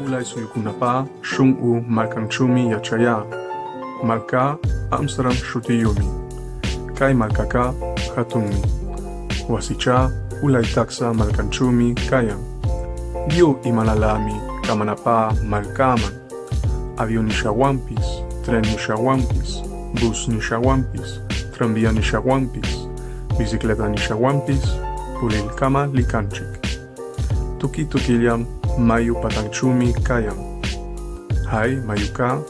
Ulay suyukunapa shun'u malkanchumi yachaya. Malka Amsterdam shutiyumi. Kay malkaka hatunmi. Wasicha ulay taksa malkanchumi kayan. Yu imanalami kamanapa malkaman. Avión nishawampis, tren nishawampis, bus nishawampis, tranvía nishawampis, bicicleta nishawampis, pulil kama likanchik. Tuki tukillam mayu patanchumi kayan. Hay mayuka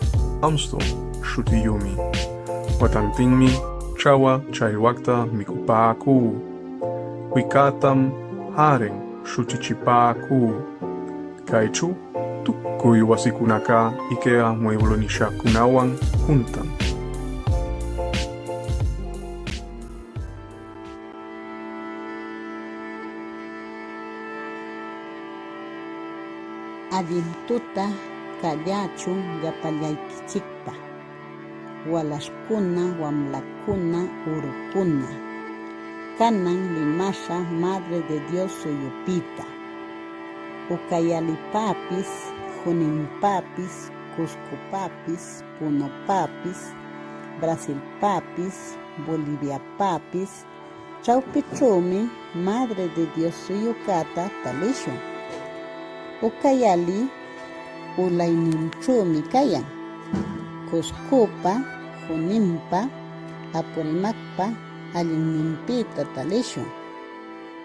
Amstel shutiyumi. Watantinmi chawa chaywakta mikupaku. Wikatam haren shutichipaku. Kaichu tukuy wasikunaka ikea mueblonishakunawan juntan. Adintuta kallachu yapallaykichikpa. Walaskuna, wamlakuna, urukuna. Kanan limasha Madre de Dios suyupita. Ukayalipapis, Junimpapis, Cuscopapis, Punopapis, Brasilpapis, Boliviapapis, Chaupichumi, Madre de Dios suyukata talishun. Ukayali ulayninchumi kayan. Cuscopa, Junimpa, Apurimakpa, Allinnimpita talishun.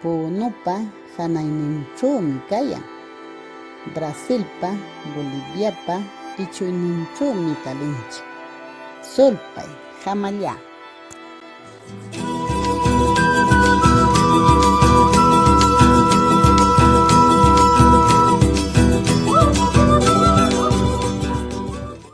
Punupa, Hanayninchumi kayan. Brasilpa, Boliviapa, Ichuyninchumi talinchi. Sulpay, Hamalya.